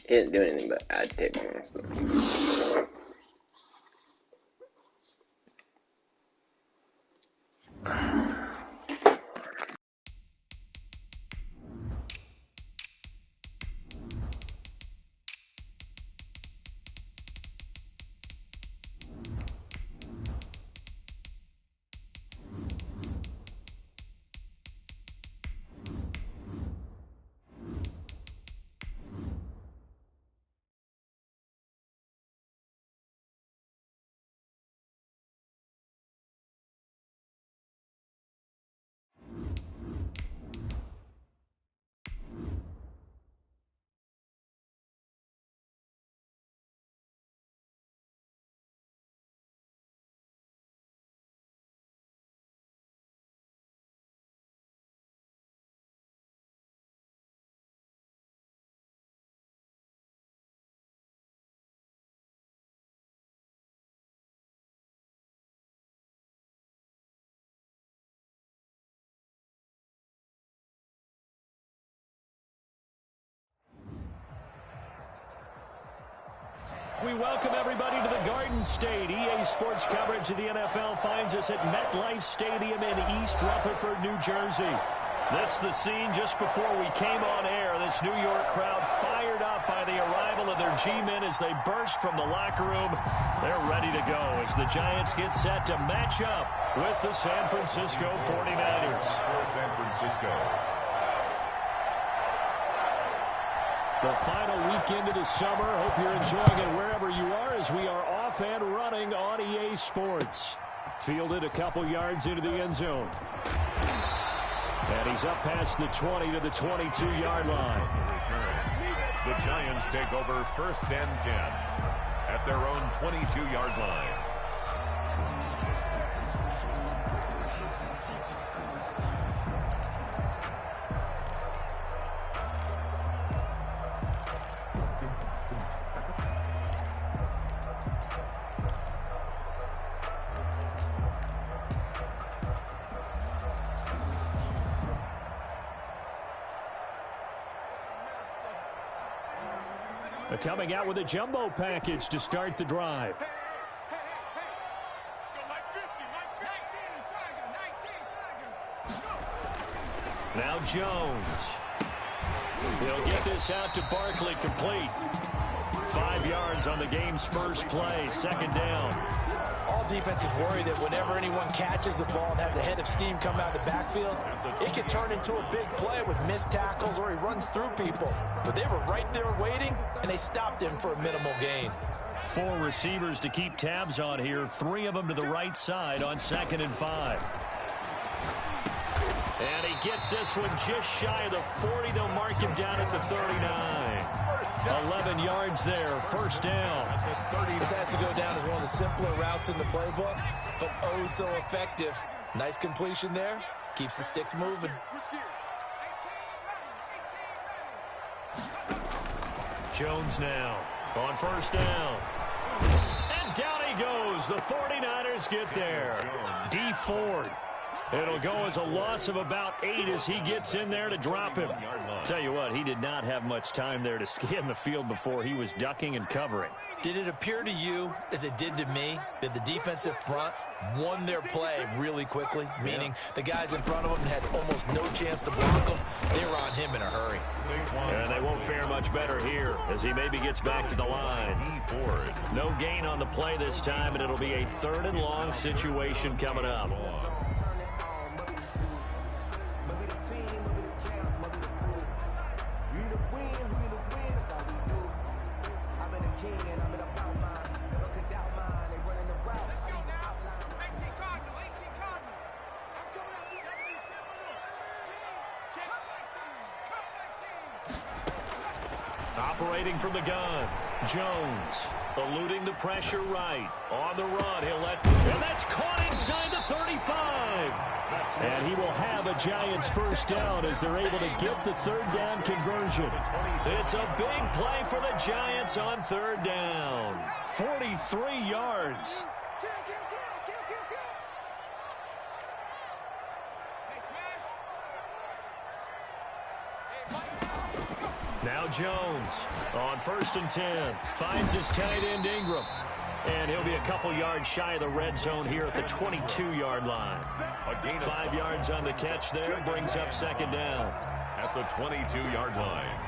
It didn't do anything but add tape on my stuff. We welcome everybody to the Garden State. EA Sports coverage of the NFL finds us at MetLife Stadium in East Rutherford, New Jersey. This is the scene just before we came on air. This New York crowd fired up by the arrival of their G-men as they burst from the locker room. They're ready to go as the Giants get set to match up with the San Francisco 49ers. San Francisco. The final weekend of the summer. Hope you're enjoying it wherever you are as we are off and running on EA Sports. Fielded a couple yards into the end zone. And he's up past the 20 to the 22-yard line. The Giants take over 1st and 10 at their own 22-yard line. Coming out with a jumbo package to start the drive. Now Jones. He'll get this out to Barkley, complete. 5 yards on the game's first play, 2nd down. All defenses worry that whenever anyone catches the ball and has a head of steam come out of the backfield, it can turn into a big play with missed tackles or he runs through people. But they were right there waiting, and they stopped him for a minimal gain. 4 receivers to keep tabs on here, 3 of them to the right side on 2nd and 5. And he gets this one just shy of the 40. They'll mark him down at the 39. 11 yards there, 1st down. This has to go down as one of the simpler routes in the playbook, but oh so effective. Nice completion there. Keeps the sticks moving. Jones now on 1st down. And down he goes. The 49ers get there. D Ford. It'll go as a loss of about 8 as he gets in there to drop him. Tell you what, he did not have much time there to scan the field before he was ducking and covering. Did it appear to you, as it did to me, that the defensive front won their play really quickly? Meaning the guys in front of them had almost no chance to block him. They were on him in a hurry. And they won't fare much better here as he maybe gets back to the line. No gain on the play this time, and it'll be a 3rd and long situation coming up. Operating from the gun, Jones eluding the pressure right. On the run, and that's caught inside the 35. And he will have a Giants 1st down as they're able to get the 3rd down conversion. It's a big play for the Giants on 3rd down. 43 yards. Now Jones on 1st and 10. Finds his tight end Ingram. And he'll be a couple yards shy of the red zone here at the 22-yard line. 5 yards on the catch there. Brings up 2nd down. At the 22-yard line.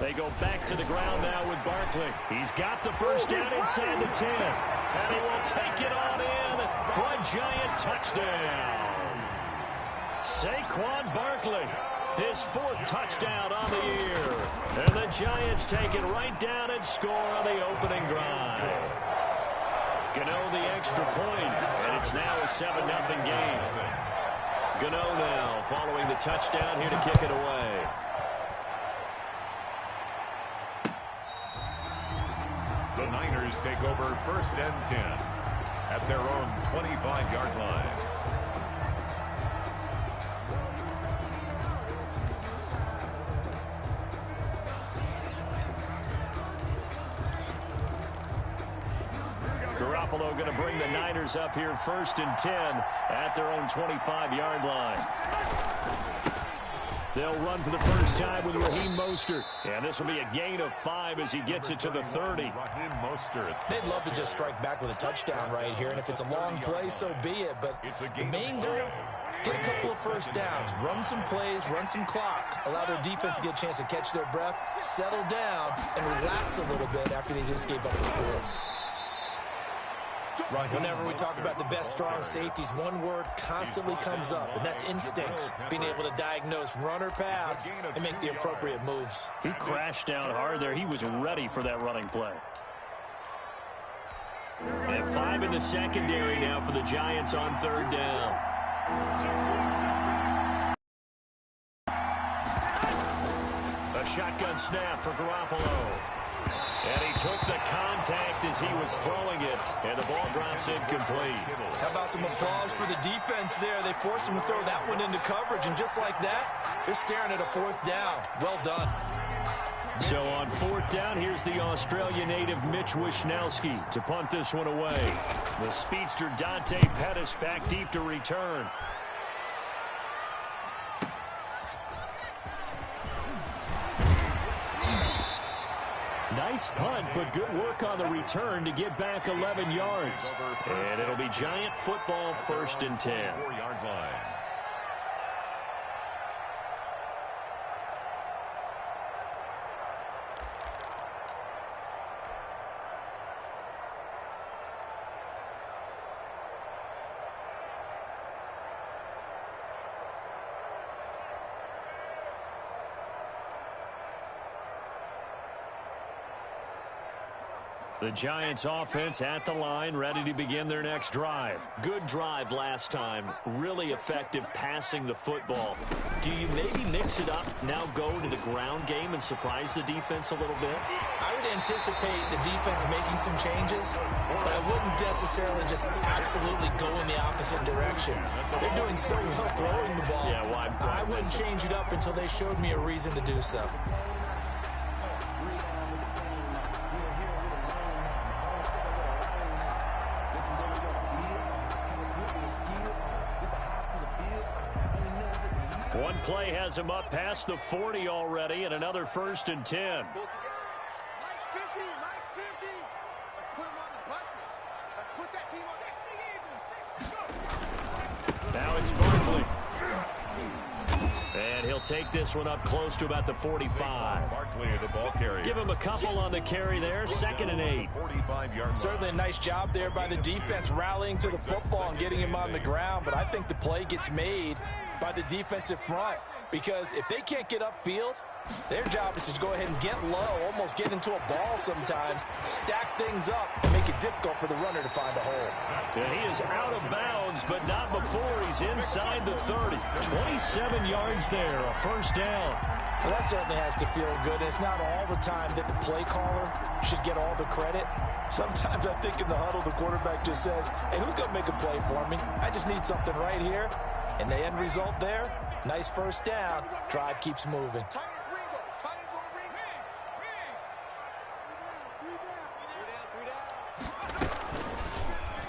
They go back to the ground now with Barkley. He's got the first down inside the 10. And he will take it on in for a Giant touchdown. Saquon Barkley, his 4th touchdown on the year. And the Giants take it right down and score on the opening drive. Gano the extra point, and it's now a 7-0 game. Gano now following the touchdown here to kick it away. The Niners take over 1st and 10 at their own 25-yard line. Garoppolo going to bring the Niners up here 1st and 10 at their own 25-yard line. They'll run for the first time with Raheem Mostert. And this will be a gain of 5 as he gets it to the 30. Raheem Mostert. They'd love to just strike back with a touchdown right here. And if it's a long play, so be it. But the main goal, get a couple of first downs, run some plays, run some clock, allow their defense to get a chance to catch their breath, settle down, and relax a little bit after they just gave up the score. Whenever we talk about the best strong safeties, one word constantly comes up, and that's instincts. Being able to diagnose run or pass and make the appropriate moves. He crashed down hard there. He was ready for that running play. And 5 in the secondary now for the Giants on 3rd down. A shotgun snap for Garoppolo. And he took the contact as he was throwing it, and the ball drops incomplete. How about some applause for the defense there? They forced him to throw that one into coverage, and just like that, they're staring at a 4th down. Well done. So on 4th down, here's the Australia native Mitch Wishnowsky to punt this one away. The speedster Dante Pettis back deep to return. Nice punt, but good work on the return to get back 11 yards. And it'll be Giant football 1st and 10. 4-yard line. The Giants offense at the line, ready to begin their next drive. Good drive last time. Really effective passing the football. Do you maybe mix it up, now go to the ground game and surprise the defense a little bit? I would anticipate the defense making some changes, but I wouldn't necessarily just absolutely go in the opposite direction. They're doing so well throwing the ball. Yeah, why I wouldn't change it up until they showed me a reason to do so. One play has him up past the 40 already, and another 1st and 10. Mike's 50, Mike's 50. Let's put him on the buses. Let's put that team on. Now it's Barkley. And he'll take this one up close to about the 45. Barkley, the ball carrier. Give him a couple on the carry there, 2nd and 8. 45-yard. Certainly a nice job there by the defense rallying to the football and getting him on the ground, but I think the play gets made by the defensive front, because if they can't get upfield, their job is to go ahead and get low, almost get into a ball sometimes, stack things up, and make it difficult for the runner to find a hole. And he is out of bounds, but not before he's inside the 30. 27 yards there, a 1st down. Well, that certainly has to feel good. It's not all the time that the play caller should get all the credit. Sometimes I think in the huddle, the quarterback just says, hey, who's going to make a play for me? I just need something right here. And the end result there, nice 1st down. Drive keeps moving.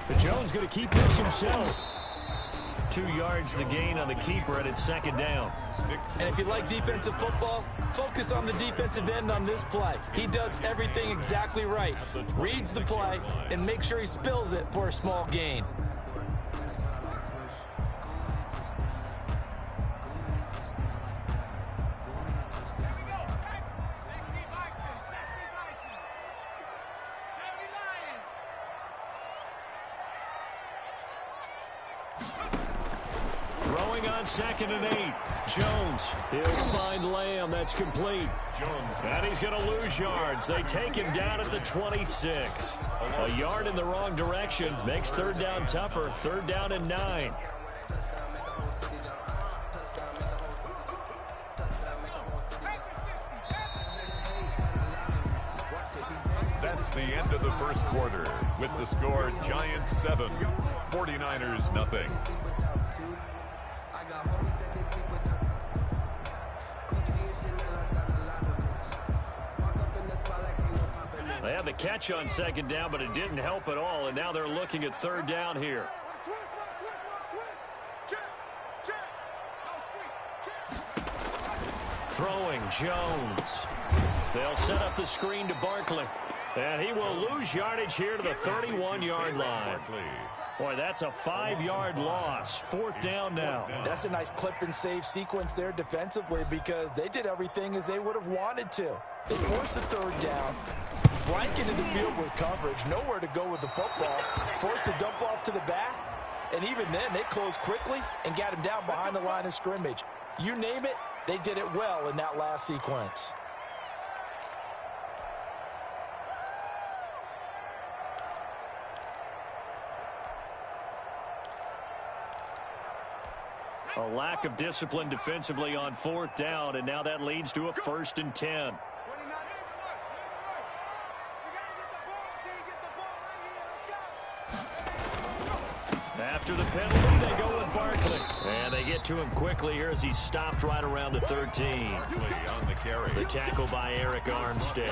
But Jones going to keep this himself. 2 yards the gain on the keeper, and it's second down. And if you like defensive football, focus on the defensive end on this play. He does everything exactly right. Reads the play and make sure he spills it for a small gain. Throwing on 2nd and 8. Jones. He'll find Lamb. That's complete. Jones. And he's going to lose yards. They take him down at the 26. A yard in the wrong direction. Makes 3rd down tougher. 3rd down and 9. That's the end of the first quarter with the score Giants 7, 49ers nothing. They had the catch on 2nd down, but it didn't help at all, and now they're looking at 3rd down here. Throwing, Jones. They'll set up the screen to Barkley, and he will lose yardage here to the 31-yard line. Boy, that's a 5-yard loss. 4th down now. That's a nice clip and save sequence there defensively because they did everything as they would have wanted to. They forced the 3rd down, blanketed the field with coverage, nowhere to go with the football, forced the dump off to the back, and even then they closed quickly and got him down behind the line of scrimmage. You name it, they did it well in that last sequence. A lack of discipline defensively on 4th down, and now that leads to a 1st and 10. After the penalty, they go with Barkley. And they get to him quickly here as he's stopped right around the 13. On the carry. The tackle by Eric Armstead.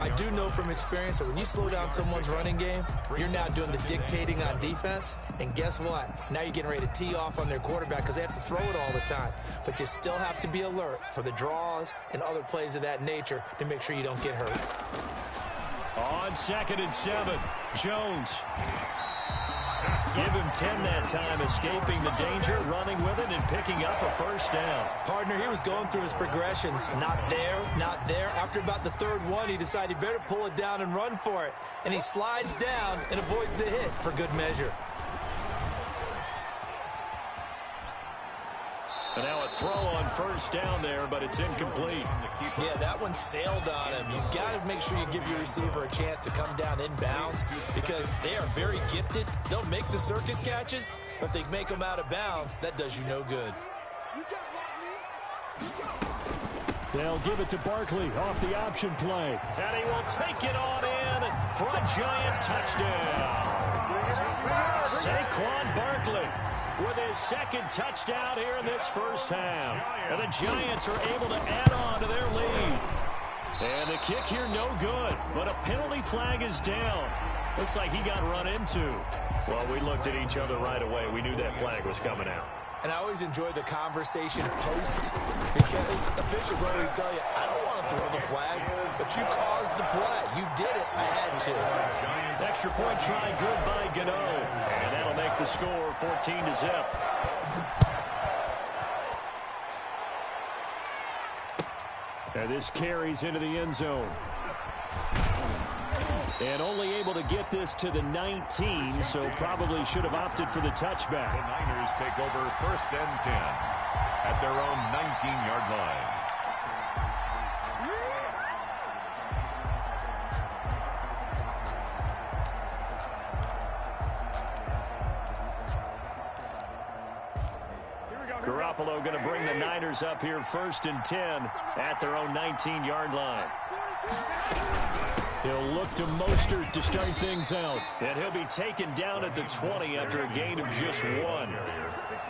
I do know from experience that when you slow down someone's running game, you're now doing the dictating on defense. And guess what? Now you're getting ready to tee off on their quarterback because they have to throw it all the time. But you still have to be alert for the draws and other plays of that nature to make sure you don't get hurt. On 2nd and 7, Jones. Give him 10 that time, escaping the danger, running with it, and picking up a 1st down. Partner, he was going through his progressions. Not there, not there. After about the 3rd one, he decided he better pull it down and run for it. And he slides down and avoids the hit for good measure. And now a throw on 1st down there, but it's incomplete. Yeah, that one sailed on him. You've got to make sure you give your receiver a chance to come down inbounds because they are very gifted. They'll make the circus catches, but if they make them out of bounds, that does you no good. They'll give it to Barkley off the option play. And he will take it on in for a Giant touchdown. Saquon Barkley with his 2nd touchdown here in this 1st half. And the Giants are able to add on to their lead. And the kick here no good, but a penalty flag is down. Looks like he got run into. Well, we looked at each other right away. We knew that flag was coming out. And I always enjoy the conversation post because officials always tell you, I don't want to throw the flag, but you caused the play. You did it. I had to. Extra point try good by Gano. And that'll make the score 14-0. And this carries into the end zone. And only able to get this to the 19, so probably should have opted for the touchback. The Niners take over 1st and 10 at their own 19-yard line. Garoppolo going to bring the Niners up here 1st and 10 at their own 19-yard line. He'll look to Mostert to start things out. And he'll be taken down at the 20 after a gain of just 1.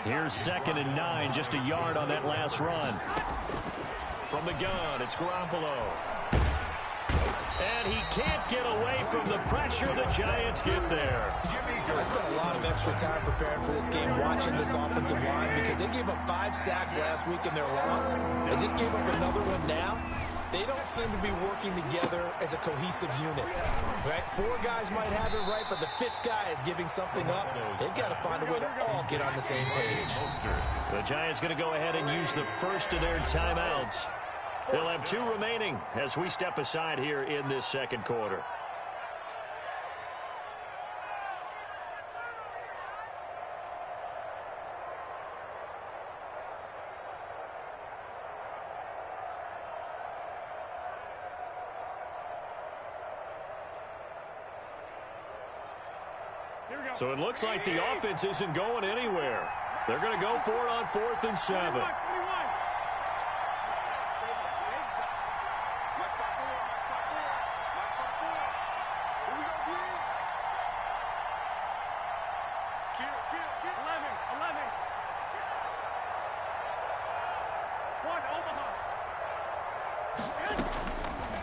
Here's 2nd and 9, just a yard on that last run. From the gun, it's Garoppolo. And he can't get away from the pressure the Giants get there. I spent a lot of extra time preparing for this game, watching this offensive line, because they gave up 5 sacks last week in their loss. They just gave up another one now. They don't seem to be working together as a cohesive unit, right? 4 guys might have it right, but the 5th guy is giving something up. They've got to find a way to all get on the same page. The Giants going to go ahead and use the first of their timeouts. They'll have 2 remaining as we step aside here in this second quarter. So it looks like the offense isn't going anywhere. They're going to go for it on 4th and 7.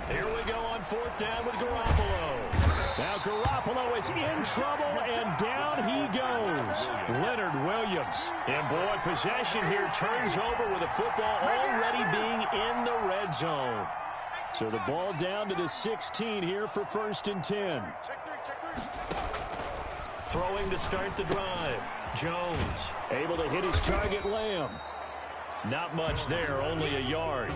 Here we go on 4th down with Garoppolo. Now Garoppolo is in trouble, and down he goes. Leonard Williams. And boy, possession here turns over with the football already being in the red zone. So the ball down to the 16 here for 1st and 10. Throwing to start the drive. Jones able to hit his target, Lamb. Not much there, only a yard.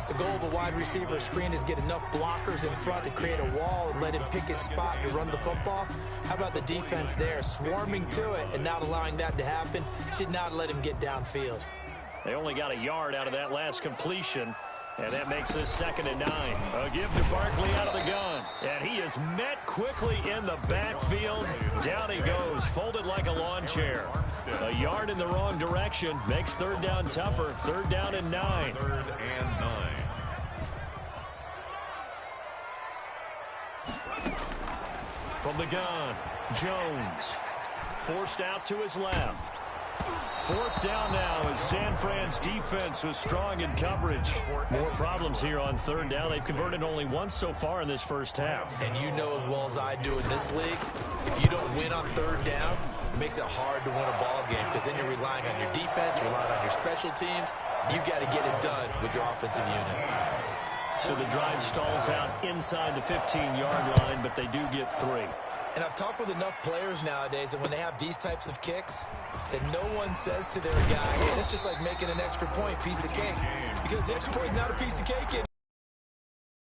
The goal of a wide receiver screen is get enough blockers in front to create a wall and let him pick his spot to run the football. How about the defense there, swarming to it and not allowing that to happen? Did not let him get downfield. They only got a yard out of that last completion, and that makes this 2nd and 9. A give to Barkley out of the gun, and he is met quickly in the backfield. Down he goes, folded like a lawn chair. A yard in the wrong direction makes 3rd down tougher. 3rd down and 9. 3rd and 9. From the gun, Jones forced out to his left. 4th down now as San Fran's defense was strong in coverage. More problems here on 3rd down. They've converted only once so far in this first half. And you know as well as I do in this league, if you don't win on 3rd down, it makes it hard to win a ball game because then you're relying on your defense, you're relying on your special teams. You've got to get it done with your offensive unit. So the drive stalls out inside the 15-yard line, but they do get 3. And I've talked with enough players nowadays that when they have these types of kicks, that no one says to their guy, hey, it's just like making an extra point, piece of cake. Because the extra point is not a piece of cake. And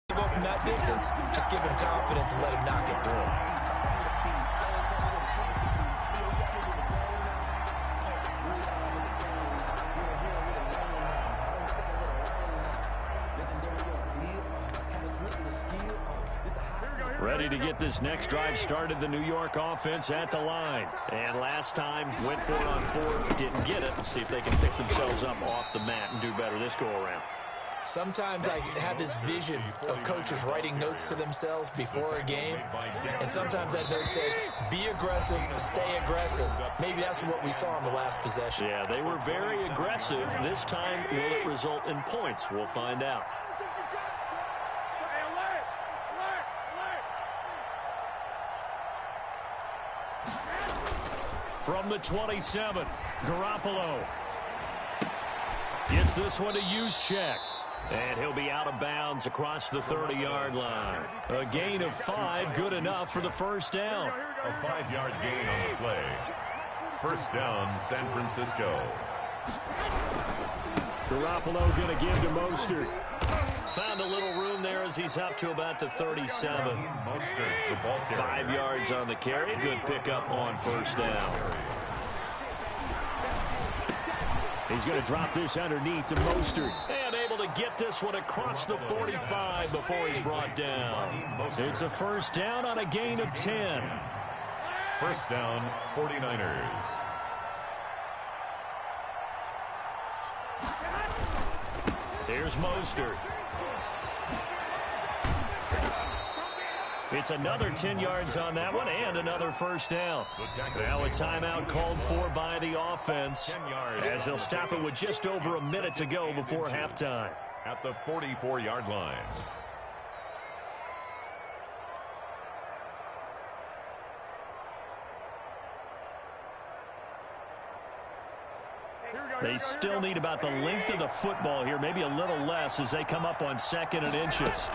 you go from that distance, just give him confidence and let him knock it through. Ready to get this next drive started, the New York offense at the line. And last time, went for it on 4th, didn't get it. Let's see if they can pick themselves up off the mat and do better this go-around. Sometimes I have this vision of coaches writing notes to themselves before a game, and sometimes that note says, be aggressive, stay aggressive. Maybe that's what we saw in the last possession. Yeah, they were very aggressive. This time, will it result in points? We'll find out. From the 27, Garoppolo gets this one to Juszczyk. And he'll be out of bounds across the 30-yard line. A gain of 5, good enough for the 1st down. A 5-yard gain on the play. 1st down, San Francisco. Garoppolo going to give to Mostert. Found a little room there as he's up to about the 37. Mostert, the ball carrier. 5 yards on the carry. Good pickup on 1st down. He's going to drop this underneath to Mostert. And able to get this one across the 45 before he's brought down. It's a 1st down on a gain of 10. 1st down, 49ers. Here's Mostert. It's another 10 yards on that one and another 1st down. Now a timeout called for by the offense as they'll stop it with just over a minute to go before halftime. At the 44-yard line. They still need about the length of the football here, maybe a little less as they come up on 2nd and inches.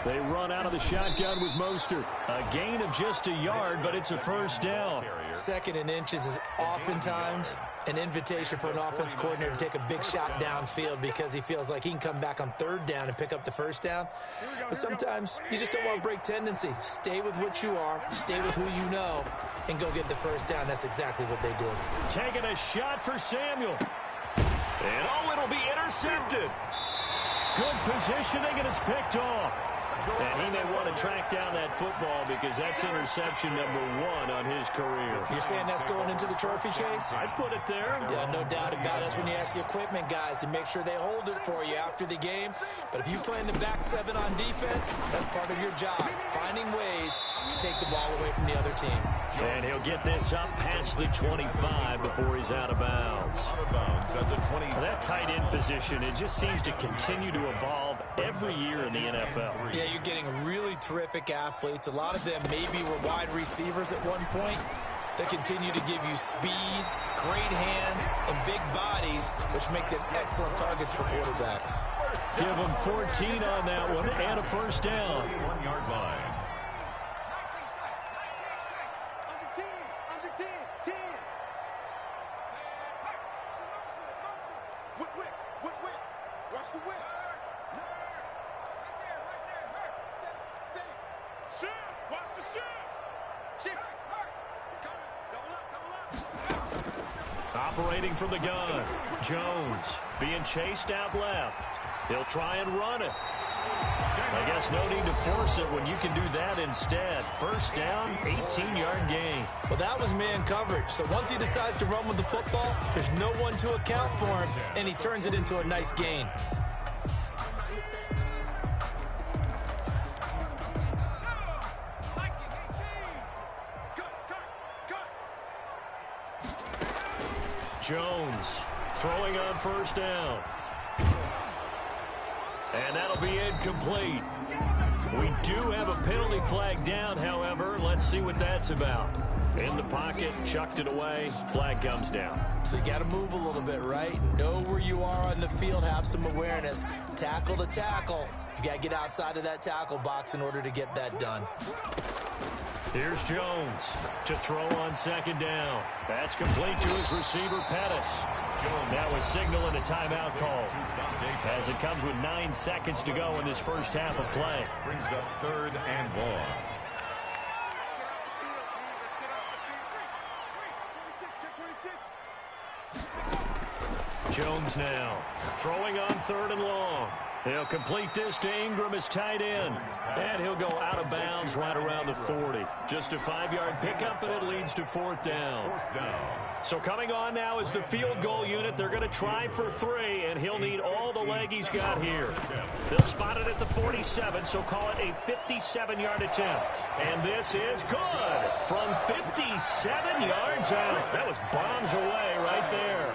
They run out of the shotgun with Mostert. A gain of just a yard, but it's a first down. 2nd and inches is oftentimes an invitation for an offense coordinator to take a big shot downfield because he feels like he can come back on 3rd down and pick up the first down. But sometimes you just don't want to break tendency. Stay with what you are, stay with who you know, and go get the first down. That's exactly what they did. Taking a shot for Samuel. And it'll be intercepted. Good positioning, and it's picked off. And he may want to track down that football because that's interception number 1 on his career. You're saying that's going into the trophy case? I'd put it there. Yeah, no doubt about it. That's when you ask the equipment guys to make sure they hold it for you after the game. But if you play in the back 7 on defense, that's part of your job, finding ways to take the ball away from the other team. And he'll get this up past the 25 before he's out of bounds. That tight end position, it just seems to continue to evolve every year in the NFL. Yeah, you're getting really terrific athletes. A lot of them maybe were wide receivers at one point. They continue to give you speed, great hands, and big bodies, which make them excellent targets for quarterbacks. Give them 14 on that one and a first down. 1-yard line. Operating from the gun, Jones being chased out left. He'll try and run it. I guess no need to force it when you can do that instead. First down, 18-yard gain. Well, that was man coverage. So once he decides to run with the football, there's no one to account for him, and he turns it into a nice gain. Jones throwing on first down. And that'll be incomplete. We do have a penalty flag down, however. Let's see what that's about. In the pocket, chucked it away, flag comes down. So you got to move a little bit, right? Know where you are on the field, have some awareness. Tackle to tackle. You got to get outside of that tackle box in order to get that done. Here's Jones to throw on second down. That's complete to his receiver, Pettis. That was signaling a timeout call as it comes with 9 seconds to go in this first half of play. Brings up 3rd and long. Jones now throwing on 3rd and long. He'll complete this to Ingram as tight end. And he'll go out of bounds right around the 40. Just a 5-yard pickup, and it leads to 4th down. So coming on now is the field goal unit. They're going to try for 3, and he'll need all the leg he's got here. They'll spot it at the 47, so call it a 57-yard attempt. And this is good from 57 yards out. That was bombs away right there.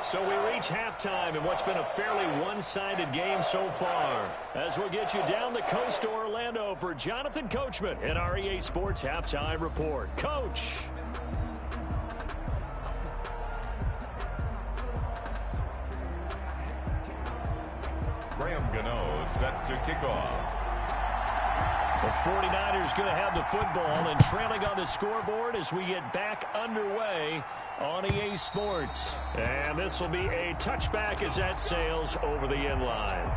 So we reach halftime in what's been a fairly one-sided game so far. As we'll get you down the coast to Orlando for Jonathan Coachman in our EA Sports Halftime Report. Coach. Graham Gano set to kick off. The 49ers going to have the football and trailing on the scoreboard as we get back underway on EA Sports. And this will be a touchback as that sails over the end line.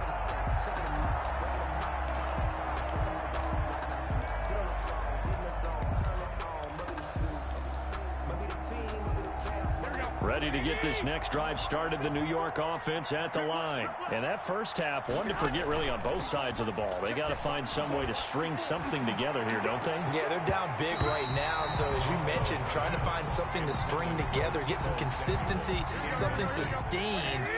Ready to get this next drive started, the New York offense at the line. And that first half, one to forget really on both sides of the ball. They got to find some way to string something together here, don't they? Yeah, they're down big right now. So as you mentioned, trying to find something to string together, get some consistency, something sustained,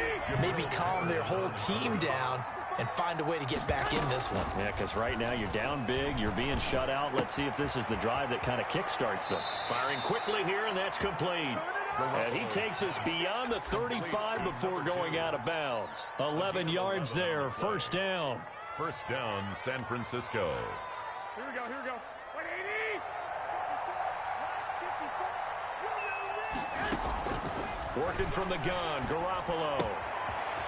maybe calm their whole team down and find a way to get back in this one. Yeah, because right now you're down big, you're being shut out. Let's see if this is the drive that kind of kickstarts them. Firing quickly here, and that's complete. And he takes us beyond the 35 before going out of bounds. 11 yards there, first down. First down, San Francisco. Here we go, here we go. 180! Working from the gun, Garoppolo.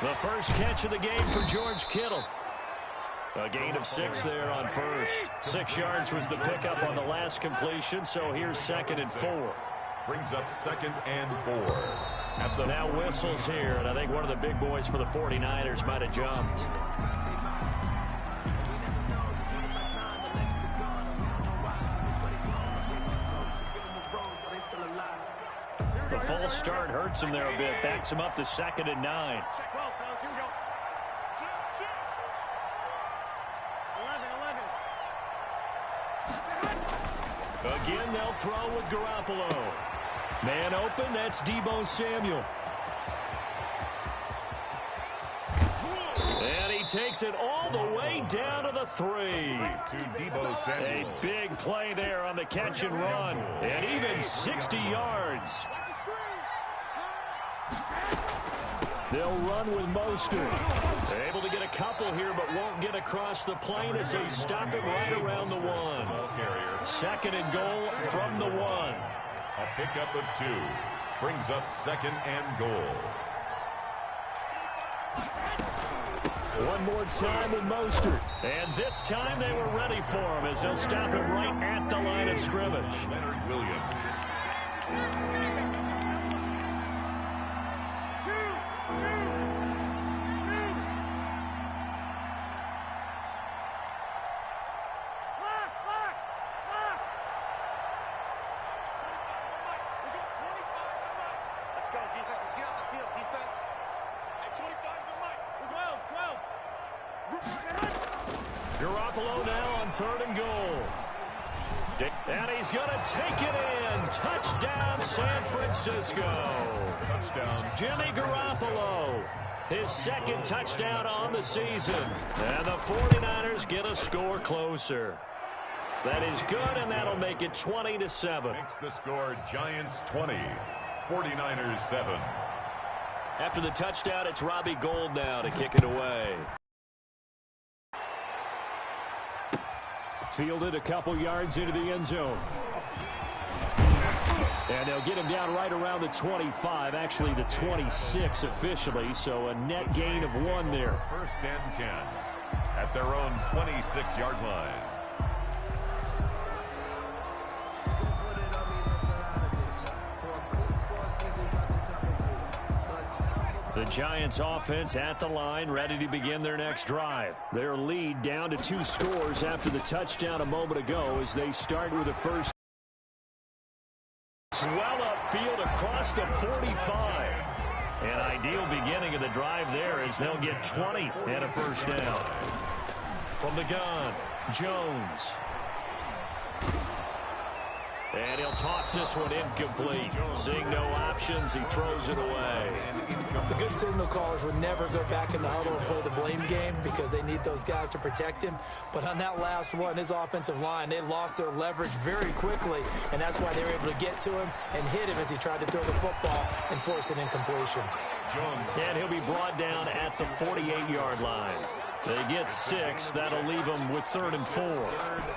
The first catch of the game for George Kittle. A gain of 6 there on first. 6 yards was the pickup on the last completion, so here's 2nd and 4. Brings up 2nd and 4. Now whistles here, and I think one of the big boys for the 49ers might have jumped. The false start hurts him there a bit. Backs him up to 2nd and 9. Again, they'll throw with Garoppolo. Man open, that's Deebo Samuel. And he takes it all the way down to the 3. To Deebo Samuel. A big play there on the catch and run. And even 60 yards. They'll run with Mostert. They're able to get a couple here, but won't get across the plane as they stop it right around the 1. 2nd and goal from the 1. A pickup of 2. Brings up 2nd and goal. One more time with Mostert. And this time they were ready for him as they'll stop him right at the line of scrimmage. Leonard Williams. Let's go, defense. Let's get out the field, defense. At 25 to the mic. 12. Garoppolo now on 3rd and goal. And he's going to take it in. Touchdown, San Francisco. Touchdown. Jimmy Garoppolo. His 2nd touchdown on the season. And the 49ers get a score closer. That is good, and that'll make it 20-7. Makes the score Giants 20, 49ers 7. After the touchdown, it's Robbie Gould now to kick it away. Fielded a couple yards into the end zone. And they'll get him down right around the 25, actually the 26 officially, so a net gain of 1 there. 1st and 10 at their own 26-yard line. The Giants offense at the line, ready to begin their next drive. Their lead down to 2 scores after the touchdown a moment ago as they start with a first. Well upfield across the 45. An ideal beginning of the drive there as they'll get 20 and a first down. From the gun, Jones. And he'll toss this one incomplete. Seeing no options, he throws it away. The good signal callers would never go back in the huddle and play the blame game because they need those guys to protect him. But on that last one, his offensive line, they lost their leverage very quickly, and that's why they were able to get to him and hit him as he tried to throw the football and force an incompletion. Jones. And he'll be brought down at the 48-yard line. They get 6. That'll leave them with 3rd and 4.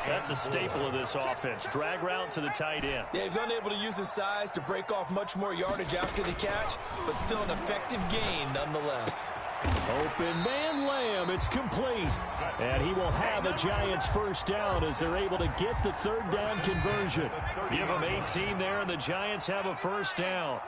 That's a staple of this offense. Drag route to the tight end. Yeah, he's unable to use his size to break off much more yardage after the catch, but still an effective gain nonetheless. Open man Lamb. It's complete. And he will have a Giants first down as they're able to get the 3rd down conversion. Give them 18 there, and the Giants have a first down.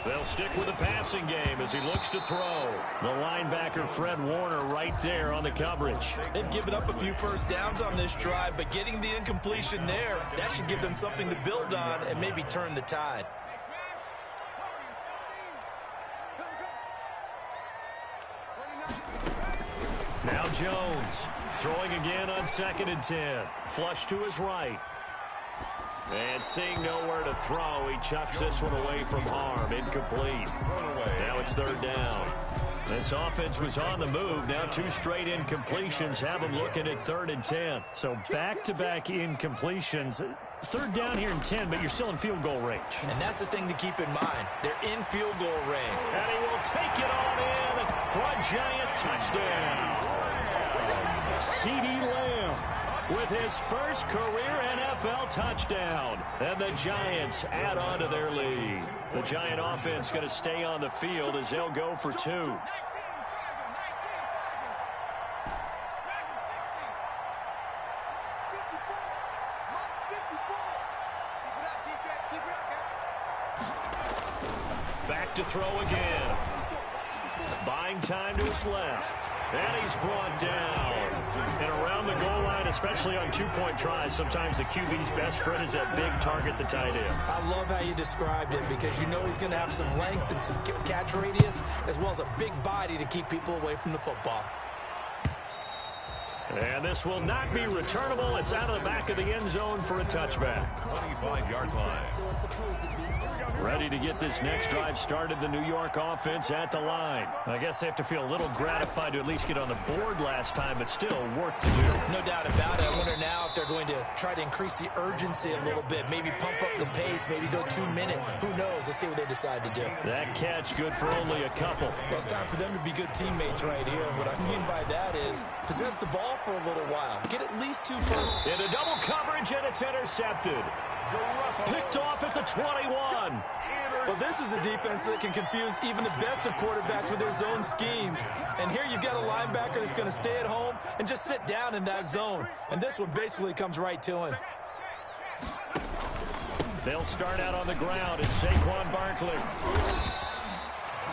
They'll stick with the passing game as he looks to throw. The linebacker, Fred Warner, right there on the coverage. They've given up a few first downs on this drive, but getting the incompletion there, that should give them something to build on and maybe turn the tide. Now Jones throwing again on 2nd and 10. Flush to his right. And seeing nowhere to throw, he chucks this one away from harm. Incomplete. Now it's 3rd down. This offense was on the move. Now 2 straight incompletions have them looking at 3rd and 10. So back-to-back incompletions. 3rd down here in 10, but you're still in field goal range. And that's the thing to keep in mind. They're in field goal range. And he will take it on in for a Giant touchdown. CeeDee Lamb. with his first career NFL touchdown. And the Giants add on to their lead. The Giant offense going to stay on the field as they'll go for 2. Back to throw again. Buying time to his left. And he's brought down. And around the goal line, especially on two-point tries, sometimes the QB's best friend is that big target, the tight end. I love how you described it because you know he's going to have some length and some catch radius as well as a big body to keep people away from the football. And this will not be returnable. It's out of the back of the end zone for a touchback. 25-yard line. Ready to get this next drive started, the New York offense at the line. I guess they have to feel a little gratified to at least get on the board last time, but still work to do. No doubt about it. I wonder now if they're going to try to increase the urgency a little bit, maybe pump up the pace, maybe go 2-minute. Who knows? Let's see what they decide to do. That catch good for only a couple. Well, it's time for them to be good teammates right here. And what I mean by that is possess the ball for a little while. Get at least 2 first. Into double coverage, and it's intercepted. Picked off at the 21. Well, this is a defense that can confuse even the best of quarterbacks with their zone schemes. And here you've got a linebacker that's going to stay at home and just sit down in that zone. And this one basically comes right to him. They'll start out on the ground. It's Saquon Barkley.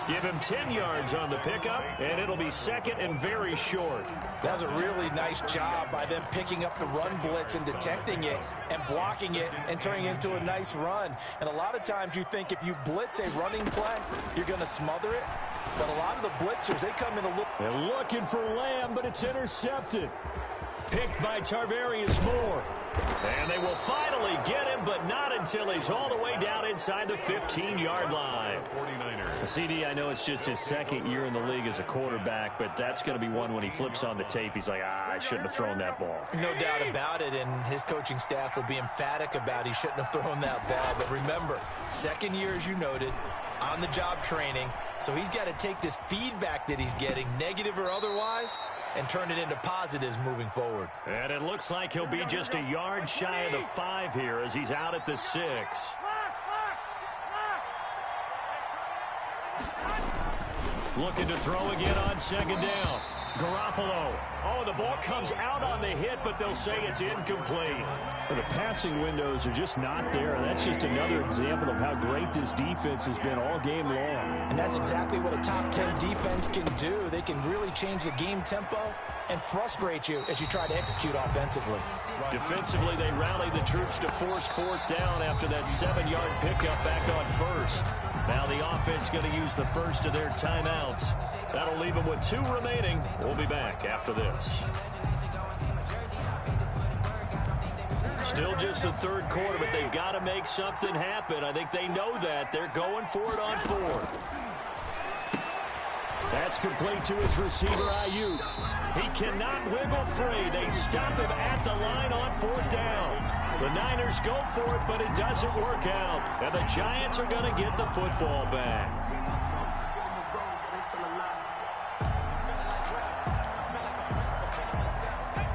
Give him 10 yards on the pickup, and it'll be second and very short. That was a really nice job by them picking up the run blitz and detecting it and blocking it and turning it into a nice run. And a lot of times you think if you blitz a running play, you're going to smother it. But a lot of the blitzers, they come in a little... They're looking for Lamb, but it's intercepted. Picked by Tarvarius Moore. And they will finally get him, but not until he's all the way down inside the 15-yard line. 49ers. CD, I know it's just his second year in the league as a quarterback, but that's going to be one when he flips on the tape. He's like, I shouldn't have thrown that ball. No doubt about it, and his coaching staff will be emphatic about he shouldn't have thrown that ball. But remember, second year, as you noted, on-the-job training. So he's got to take this feedback that he's getting, negative or otherwise, and turn it into positives moving forward. And it looks like he'll be just a yard shy of the 5 here as he's out at the 6. Looking to throw again on second down. Garoppolo. Oh, the ball comes out on the hit, but they'll say it's incomplete. Well, the passing windows are just not there, and that's just another example of how great this defense has been all game long. And that's exactly what a top 10 defense can do. They can really change the game tempo and frustrate you as you try to execute offensively. Defensively, they rallied the troops to force 4th down after that 7-yard pickup back on first. Now the offense going to use the first of their timeouts. That'll leave them with 2 remaining. We'll be back after this. Still just the 3rd quarter, but they've got to make something happen. I think they know that. They're going for it on 4th. That's complete to his receiver, Ayuk. He cannot wiggle free. They stop him at the line on 4th down. The Niners go for it, but it doesn't work out. And the Giants are going to get the football back.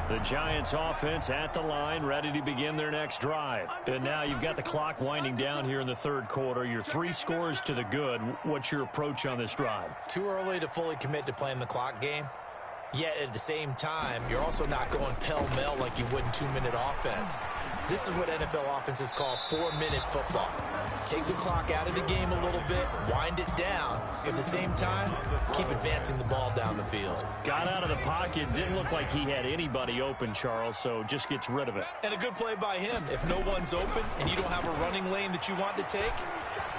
The Giants offense at the line, ready to begin their next drive. And now you've got the clock winding down here in the 3rd quarter. You're 3 scores to the good. What's your approach on this drive? Too early to fully commit to playing the clock game. Yet at the same time, you're also not going pell-mell like you would in 2-minute offense. This is what NFL offenses call 4-minute football. Take the clock out of the game a little bit, wind it down, but at the same time, keep advancing the ball down the field. Got out of the pocket, didn't look like he had anybody open, Charles, so just gets rid of it. And a good play by him. If no one's open and you don't have a running lane that you want to take,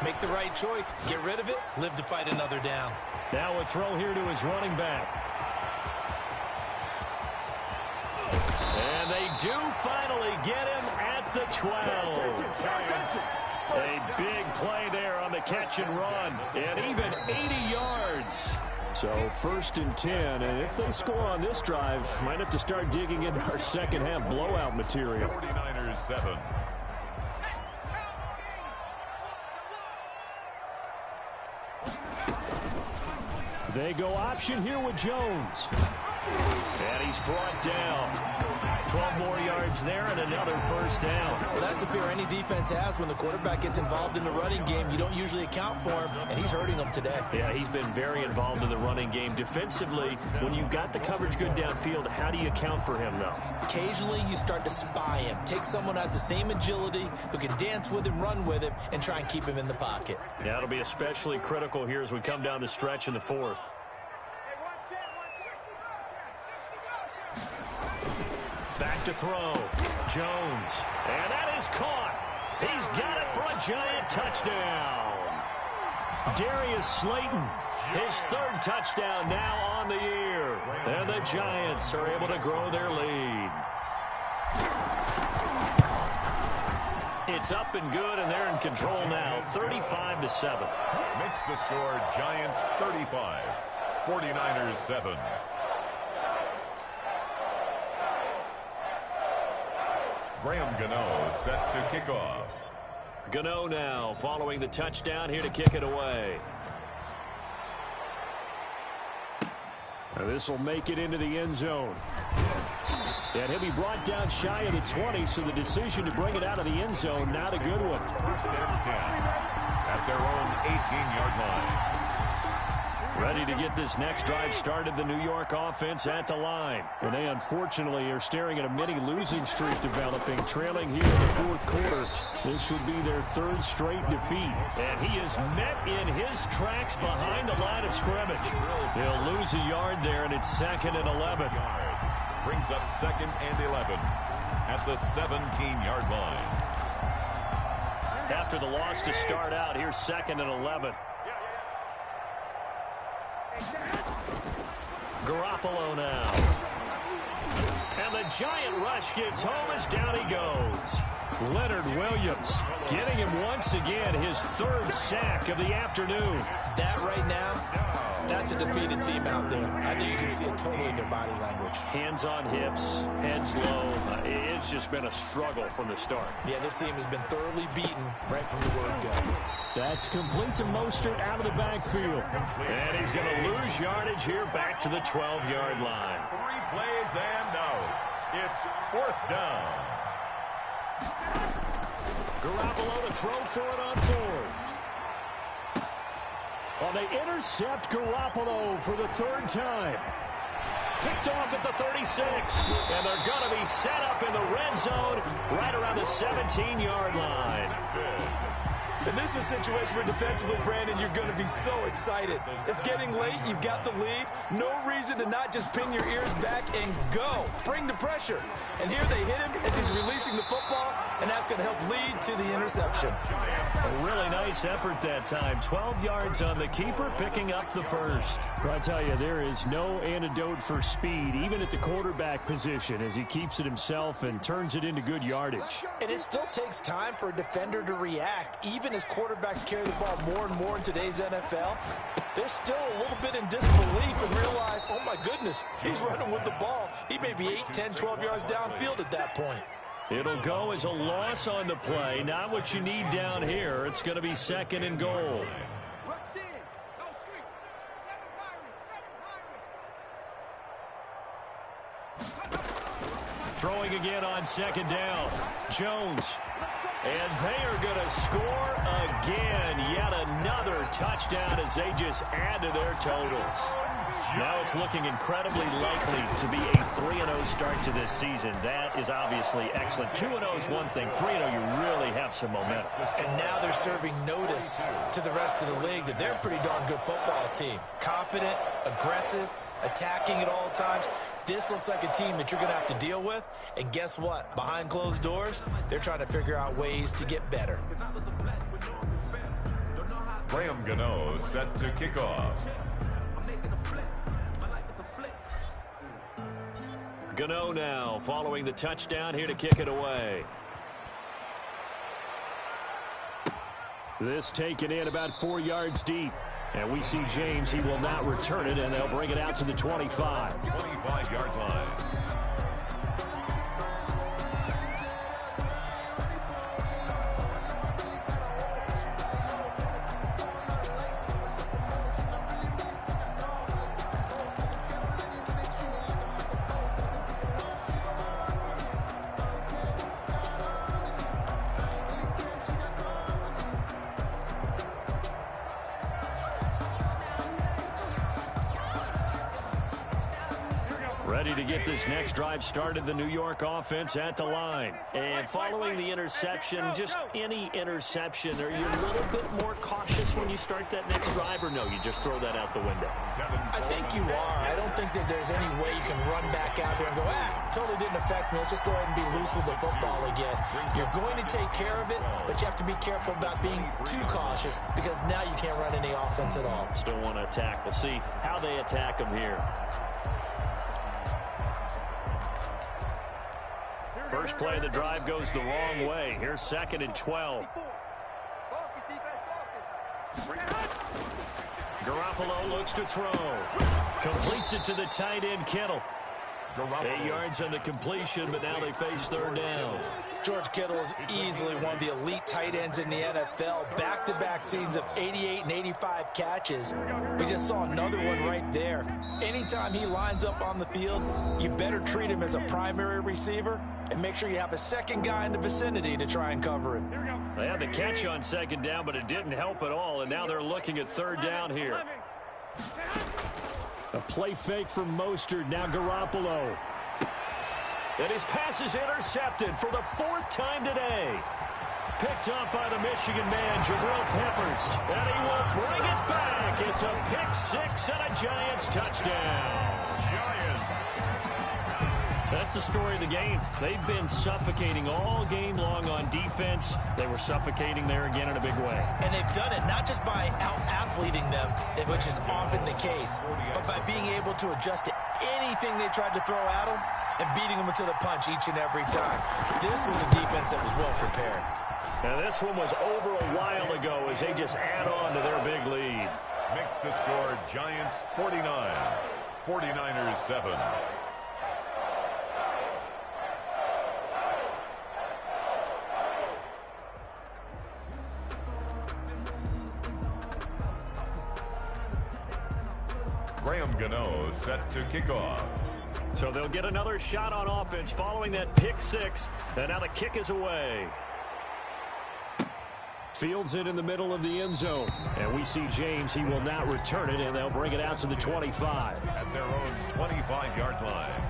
make the right choice, get rid of it, live to fight another down. Now a throw here to his running back. And they do finally get him at the 12. A big play there on the catch and run, and even 80 yards. So 1st and 10, and if they score on this drive, might have to start digging into our second half blowout material. 49ers 7. They go option here with Jones. And he's brought down. 12 more yards there and another first down. Well, that's the fear any defense has when the quarterback gets involved in the running game. You don't usually account for him, and he's hurting them today. Yeah, he's been very involved in the running game. Defensively, when you got the coverage good downfield, how do you account for him, though? Occasionally, you start to spy him. Take someone who has the same agility, who can dance with him, run with him, and try and keep him in the pocket. Yeah, it'll be especially critical here as we come down the stretch in the fourth. Back to throw. Jones. And that is caught. He's got it for a giant touchdown. Darius Slayton, his third touchdown now on the year. And the Giants are able to grow their lead. It's up and good, and they're in control now, 35-7. Makes the score Giants 35, 49ers 7. Graham Gano set to kick off. Gano now following the touchdown here to kick it away. This will make it into the end zone. And he'll be brought down shy of the 20, so the decision to bring it out of the end zone, not a good one. First and 10 at their own 18-yard line. Ready to get this next drive started, the New York offense at the line. And they unfortunately are staring at a mini losing streak developing, trailing here in the fourth quarter. This would be their third straight defeat. And he is met in his tracks behind the line of scrimmage. He'll lose a yard there, and it's 2nd and 11. Brings up 2nd and 11 at the 17-yard line. After the loss to start out, here's 2nd and 11. Garoppolo now. And the giant rush gets home as down he goes. Leonard Williams getting him once again his third sack of the afternoon. That right now, that's a defeated team out there. I think you can see it totally in their body language. Hands on hips, heads low. It's just been a struggle from the start. Yeah, this team has been thoroughly beaten right from the word go. That's complete to Mostert out of the backfield. And he's going to lose yardage here back to the 12-yard line. 3 plays and out. It's 4th down. Garoppolo to throw for it on 4th. Well, they intercept Garoppolo for the 3rd time. Picked off at the 36. And they're going to be set up in the red zone right around the 17-yard line. And this is a situation where defensively, Brandon, you're going to be so excited. It's getting late. You've got the lead. No reason to not just pin your ears back and go. Bring the pressure. And here they hit him as he's releasing the football, and that's going to help lead to the interception. A really nice effort that time. 12 yards on the keeper, picking up the first. Well, I tell you, there is no antidote for speed, even at the quarterback position, as he keeps it himself and turns it into good yardage. And it still takes time for a defender to react, even as quarterbacks carry the ball more and more in today's NFL. They're still a little bit in disbelief and realize, oh my goodness, he's running with the ball. He may be 8, 10, 12 yards downfield at that point. It'll go as a loss on the play. Not what you need down here. It's going to be 2nd and goal. Throwing again on 2nd down. Jones. And they are going to score again. Yet another touchdown as they just add to their totals. Now it's looking incredibly likely to be a 3-0 start to this season. That is obviously excellent. 2-0 is one thing. 3-0, you really have some momentum. And now they're serving notice to the rest of the league that they're a pretty darn good football team. Confident, aggressive, attacking at all times. This looks like a team that you're going to have to deal with. And guess what? Behind closed doors, they're trying to figure out ways to get better. Graham Gano set to kick off. Gano now following the touchdown here to kick it away. This taken in about 4 yards deep. And we see James, he will not return it, and they'll bring it out to the 25. 25-yard line. Ready to get this next drive started, the New York offense at the line. And following the interception, just any interception, are you a little bit more cautious when you start that next drive, or no, you just throw that out the window? I think you are. I don't think that there's any way you can run back out there and go, totally didn't affect me. Let's just go ahead and be loose with the football again. You're going to take care of it, but you have to be careful about being too cautious because now you can't run any offense at all. Still want to attack. We'll see how they attack them here. First play of the drive goes the wrong way. Here's 2nd and 12. Garoppolo looks to throw. Completes it to the tight end, Kittle. 8 yards on the completion, but now they face 3rd down. George Kittle is easily one of the elite tight ends in the NFL. Back-to-back seasons of 88 and 85 catches. We just saw another one right there. Anytime he lines up on the field, you better treat him as a primary receiver and make sure you have a second guy in the vicinity to try and cover him. They had the catch on 2nd down, but it didn't help at all, and now they're looking at 3rd down here. A play fake from Mostert, now Garoppolo. And his pass is intercepted for the 4th time today. Picked up by the Michigan man, Jabril Peppers. And he will bring it back. It's a pick 6 and a Giants touchdown. That's the story of the game. They've been suffocating all game long on defense. They were suffocating there again in a big way. And they've done it not just by out-athleting them, which is often the case, but by being able to adjust to anything they tried to throw at them and beating them to the punch each and every time. This was a defense that was well prepared. And this one was over a while ago as they just add on to their big lead. Makes the score Giants 49, 49ers 7. Graham Gano set to kick off. So they'll get another shot on offense following that pick 6. And now the kick is away. Fields it in the middle of the end zone. And we see James. He will not return it, and they'll bring it out to the 25. At their own 25-yard line.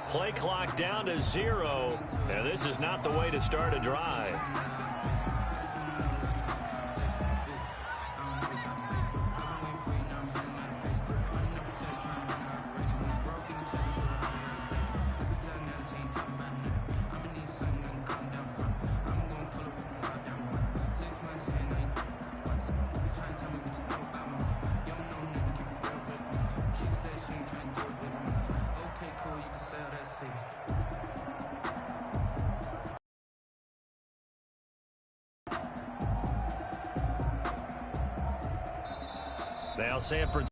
Play clock down to 0, and this is not the way to start a drive. Now San Francisco.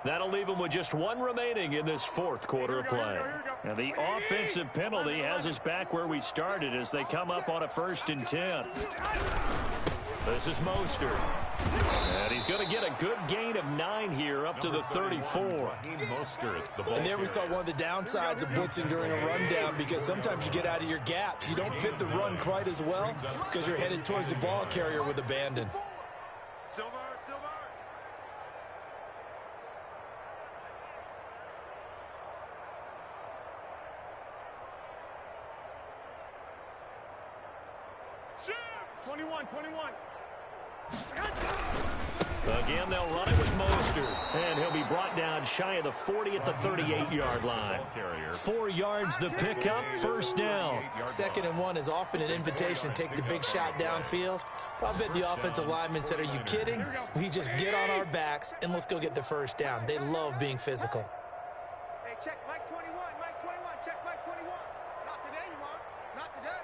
That'll leave him with just 1 remaining in this 4th quarter of play. And the offensive penalty has us back where we started as they come up on a 1st and 10. This is Mostert. And he's going to get a good gain of 9 here up to the 34. And there we saw one of the downsides of blitzing during a rundown, because sometimes you get out of your gaps. You don't fit the run quite as well because you're headed towards the ball carrier with abandon. Silver. Shoot! 21. Again, they'll run it with Mostert. And he'll be brought down shy of the 40 at the 38-yard line. 4 yards the pickup, 1st down. 2nd and 1 is often an invitation to take the big shot downfield. I bet the offensive lineman said, are you kidding? We just get on our backs and let's go get the 1st down. They love being physical. Hey, check Mike 21. Check Mike 21. Not today, you won't. Not today.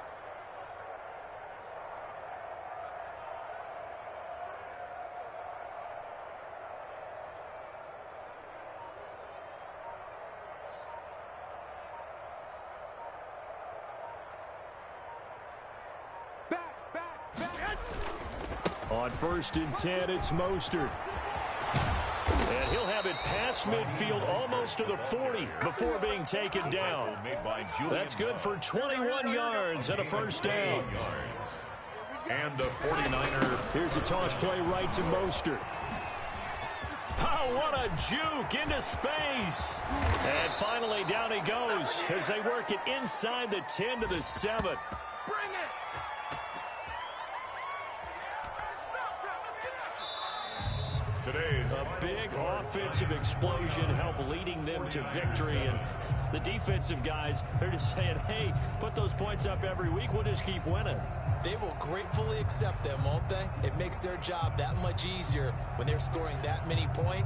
On 1st and 10, it's Mostert. And he'll have it past midfield almost to the 40 before being taken down. That's good for 21 yards and a first down. And the 49er. Here's a toss play right to Mostert. Oh, what a juke into space. And finally down he goes as they work it inside the 10 to the 7. Today's a big offensive explosion help leading them to victory. And the defensive guys, they're just saying, hey, put those points up every week. We'll just keep winning. They will gratefully accept them, won't they? It makes their job that much easier when they're scoring that many points.